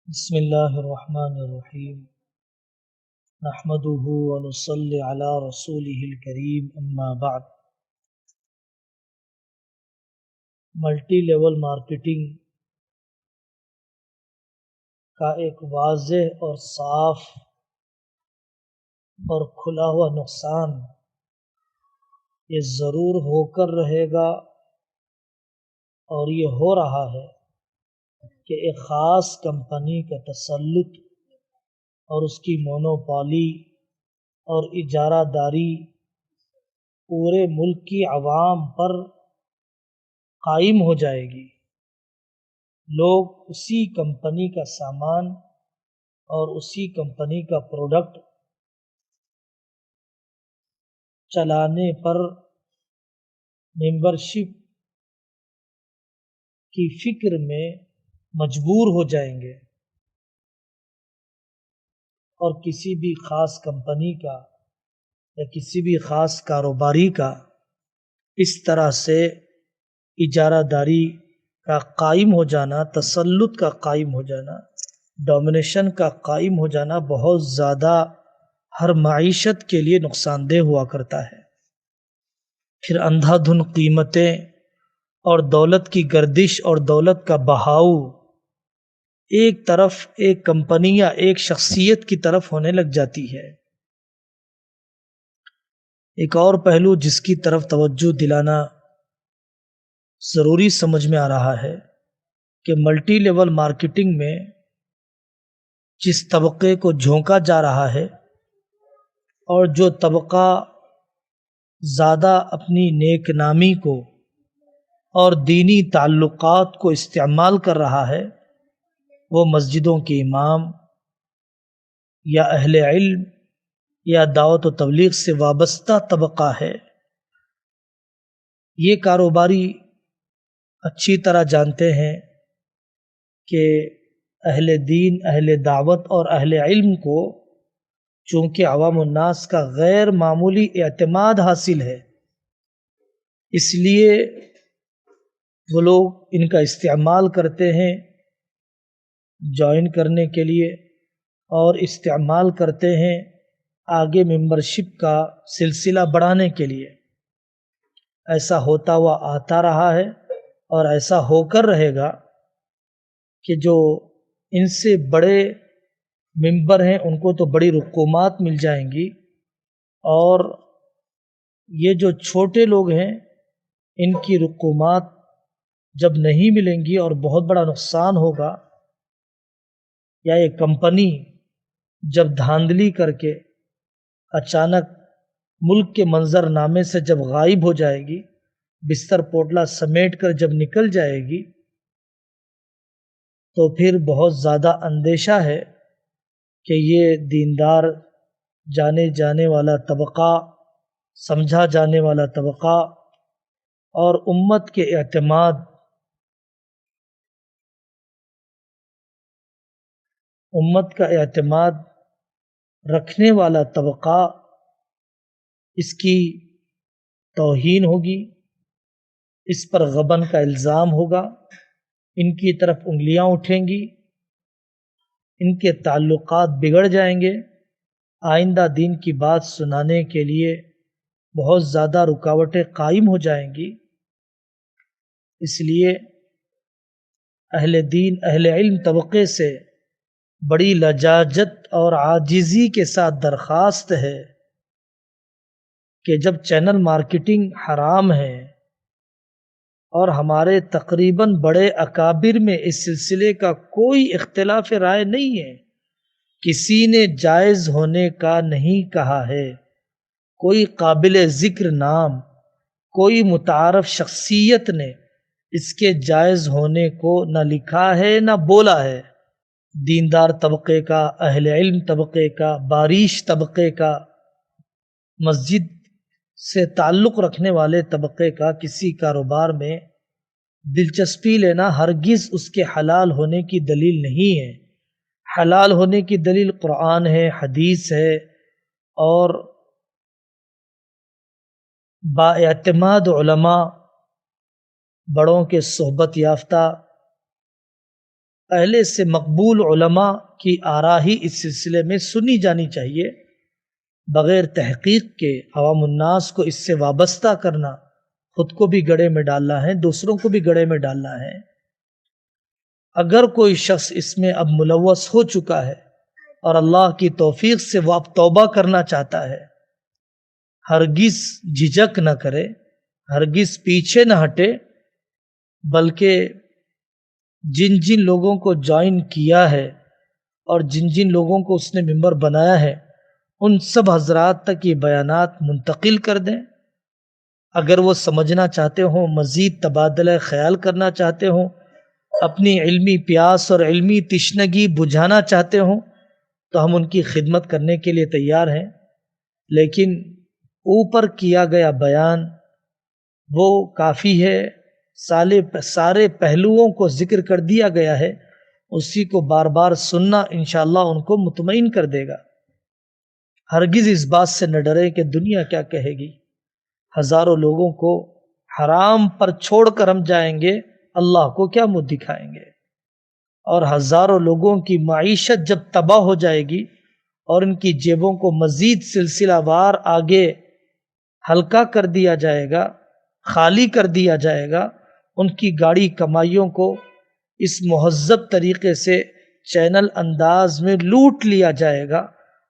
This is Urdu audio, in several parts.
بسم اللہ الرحمن الرحیم نحمده ونصلی علی رسولہ الکریم اما بعد۔ ملٹی لیول مارکیٹنگ کا ایک واضح اور صاف اور کھلا ہوا نقصان یہ ضرور ہو کر رہے گا، اور یہ ہو رہا ہے کہ ایک خاص کمپنی کا تسلط اور اس کی مونوپولی اور اجارہ داری پورے ملک کی عوام پر قائم ہو جائے گی۔ لوگ اسی کمپنی کا سامان اور اسی کمپنی کا پروڈکٹ چلانے پر ممبرشپ کی فکر میں مجبور ہو جائیں گے، اور کسی بھی خاص کمپنی کا یا کسی بھی خاص کاروباری کا اس طرح سے اجارہ داری کا قائم ہو جانا، تسلط کا قائم ہو جانا، ڈومینیشن کا قائم ہو جانا بہت زیادہ ہر معیشت کے لیے نقصان دہ ہوا کرتا ہے۔ پھر اندھا دھن قیمتیں اور دولت کی گردش اور دولت کا بہاؤ ایک طرف ایک کمپنی یا ایک شخصیت کی طرف ہونے لگ جاتی ہے۔ ایک اور پہلو جس کی طرف توجہ دلانا ضروری سمجھ میں آ رہا ہے کہ ملٹی لیول مارکیٹنگ میں جس طبقے کو جھونکا جا رہا ہے اور جو طبقہ زیادہ اپنی نیک نامی کو اور دینی تعلقات کو استعمال کر رہا ہے، وہ مسجدوں کے امام یا اہل علم یا دعوت و تبلیغ سے وابستہ طبقہ ہے۔ یہ کاروباری اچھی طرح جانتے ہیں کہ اہل دین، اہل دعوت اور اہل علم کو چونکہ عوام الناس کا غیر معمولی اعتماد حاصل ہے، اس لیے وہ لوگ ان کا استعمال کرتے ہیں جوائن کرنے کے لیے، اور استعمال کرتے ہیں آگے ممبرشپ کا سلسلہ بڑھانے کے لیے۔ ایسا ہوتا ہوا آتا رہا ہے اور ایسا ہو کر رہے گا کہ جو ان سے بڑے ممبر ہیں ان کو تو بڑی رقومات مل جائیں گی، اور یہ جو چھوٹے لوگ ہیں ان کی رقومات جب نہیں ملیں گی اور بہت بڑا نقصان ہوگا، یا یہ کمپنی جب دھاندلی کر کے اچانک ملک کے منظر نامے سے جب غائب ہو جائے گی، بستر پوٹلا سمیٹ کر جب نکل جائے گی، تو پھر بہت زیادہ اندیشہ ہے کہ یہ دیندار جانے جانے والا طبقہ، سمجھا جانے والا طبقہ اور امت کے امت کا اعتماد رکھنے والا طبقہ، اس کی توہین ہوگی، اس پر غبن کا الزام ہوگا، ان کی طرف انگلیاں اٹھیں گی، ان کے تعلقات بگڑ جائیں گے، آئندہ دین کی بات سنانے کے لیے بہت زیادہ رکاوٹیں قائم ہو جائیں گی۔ اس لیے اہل دین، اہل علم طبقے سے بڑی لجاجت اور عاجزی کے ساتھ درخواست ہے کہ جب چینل مارکیٹنگ حرام ہے اور ہمارے تقریباً بڑے اکابر میں اس سلسلے کا کوئی اختلاف رائے نہیں ہے، کسی نے جائز ہونے کا نہیں کہا ہے، کوئی قابل ذکر نام، کوئی متعارف شخصیت نے اس کے جائز ہونے کو نہ لکھا ہے نہ بولا ہے۔ دیندار طبقے کا، اہل علم طبقے کا، باریش طبقے کا، مسجد سے تعلق رکھنے والے طبقے کا کسی کاروبار میں دلچسپی لینا ہرگز اس کے حلال ہونے کی دلیل نہیں ہے۔ حلال ہونے کی دلیل قرآن ہے، حدیث ہے، اور با اعتماد علماء، بڑوں کے صحبت یافتہ پہلے سے مقبول علماء کی آراء ہی اس سلسلے میں سنی جانی چاہیے، بغیر تحقیق کے عوام الناس کو اس سے وابستہ کرنا خود کو بھی گڑھے میں ڈالنا ہے، دوسروں کو بھی گڑھے میں ڈالنا ہے۔ اگر کوئی شخص اس میں اب ملوث ہو چکا ہے اور اللہ کی توفیق سے وہ اب توبہ کرنا چاہتا ہے، ہرگز جھجک نہ کرے، ہرگز پیچھے نہ ہٹے، بلکہ جن جن لوگوں کو جوائن کیا ہے اور جن جن لوگوں کو اس نے ممبر بنایا ہے ان سب حضرات تک یہ بیانات منتقل کر دیں۔ اگر وہ سمجھنا چاہتے ہوں، مزید تبادلہ خیال کرنا چاہتے ہوں، اپنی علمی پیاس اور علمی تشنگی بجھانا چاہتے ہوں تو ہم ان کی خدمت کرنے کے لیے تیار ہیں، لیکن اوپر کیا گیا بیان وہ کافی ہے، سارے پہلوؤں کو ذکر کر دیا گیا ہے، اسی کو بار بار سننا انشاءاللہ ان کو مطمئن کر دے گا۔ ہرگز اس بات سے نہ ڈرے کہ دنیا کیا کہے گی، ہزاروں لوگوں کو حرام پر چھوڑ کر ہم جائیں گے، اللہ کو کیا منہ دکھائیں گے؟ اور ہزاروں لوگوں کی معیشت جب تباہ ہو جائے گی اور ان کی جیبوں کو مزید سلسلہ وار آگے ہلکا کر دیا جائے گا، خالی کر دیا جائے گا، ان کی گاڑی کمائیوں کو اس مہذب طریقے سے چینل انداز میں لوٹ لیا جائے گا،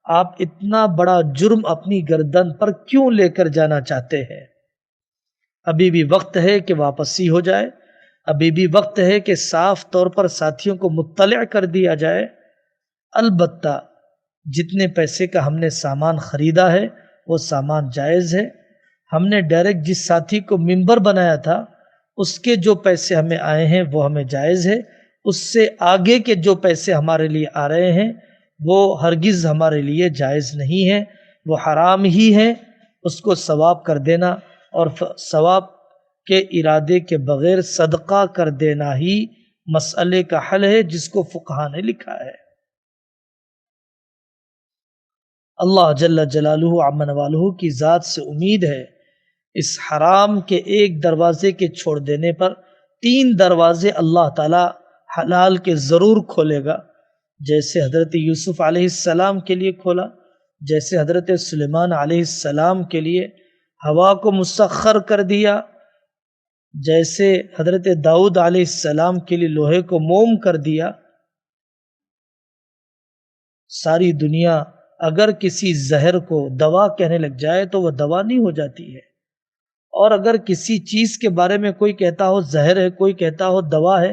آپ اتنا بڑا جرم اپنی گردن پر کیوں لے کر جانا چاہتے ہیں؟ ابھی بھی وقت ہے کہ واپسی ہو جائے، ابھی بھی وقت ہے کہ صاف طور پر ساتھیوں کو مطلع کر دیا جائے۔ البتہ جتنے پیسے کا ہم نے سامان خریدا ہے وہ سامان جائز ہے، ہم نے ڈائریکٹ جس ساتھی کو ممبر بنایا تھا اس کے جو پیسے ہمیں آئے ہیں وہ ہمیں جائز ہے، اس سے آگے کے جو پیسے ہمارے لیے آ رہے ہیں وہ ہرگز ہمارے لیے جائز نہیں ہے، وہ حرام ہی ہے، اس کو ثواب کر دینا اور ثواب کے ارادے کے بغیر صدقہ کر دینا ہی مسئلے کا حل ہے، جس کو فقہا نے لکھا ہے۔ اللہ جل جلالہ عمن والہ کی ذات سے امید ہے اس حرام کے ایک دروازے کے چھوڑ دینے پر 3 دروازے اللہ تعالی حلال کے ضرور کھولے گا، جیسے حضرت یوسف علیہ السلام کے لیے کھولا، جیسے حضرت سلیمان علیہ السلام کے لیے ہوا کو مسخر کر دیا، جیسے حضرت داؤد علیہ السلام کے لیے لوہے کو موم کر دیا۔ ساری دنیا اگر کسی زہر کو دوا کہنے لگ جائے تو وہ دوا نہیں ہو جاتی ہے، اور اگر کسی چیز کے بارے میں کوئی کہتا ہو زہر ہے، کوئی کہتا ہو دوا ہے،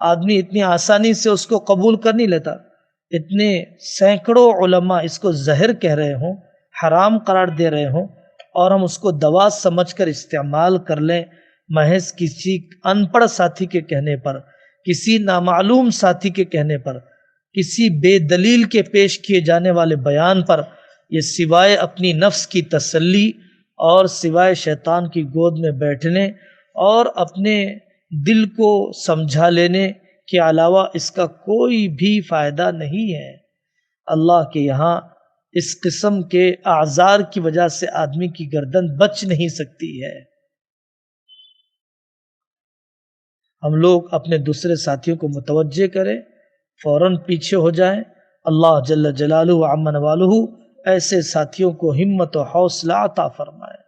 آدمی اتنی آسانی سے اس کو قبول کر نہیں لیتا۔ اتنے سینکڑوں علماء اس کو زہر کہہ رہے ہوں، حرام قرار دے رہے ہوں، اور ہم اس کو دوا سمجھ کر استعمال کر لیں، محض کسی ان پڑھ ساتھی کے کہنے پر، کسی نامعلوم ساتھی کے کہنے پر، کسی بے دلیل کے پیش کیے جانے والے بیان پر، یہ سوائے اپنی نفس کی تسلی اور سوائے شیطان کی گود میں بیٹھنے اور اپنے دل کو سمجھا لینے کے علاوہ اس کا کوئی بھی فائدہ نہیں ہے۔ اللہ کے یہاں اس قسم کے اعذار کی وجہ سے آدمی کی گردن بچ نہیں سکتی ہے۔ ہم لوگ اپنے دوسرے ساتھیوں کو متوجہ کریں، فوراً پیچھے ہو جائیں۔ اللہ جل جلالہ عمن والہ ایسے ساتھیوں کو ہمت و حوصلہ عطا فرمائے۔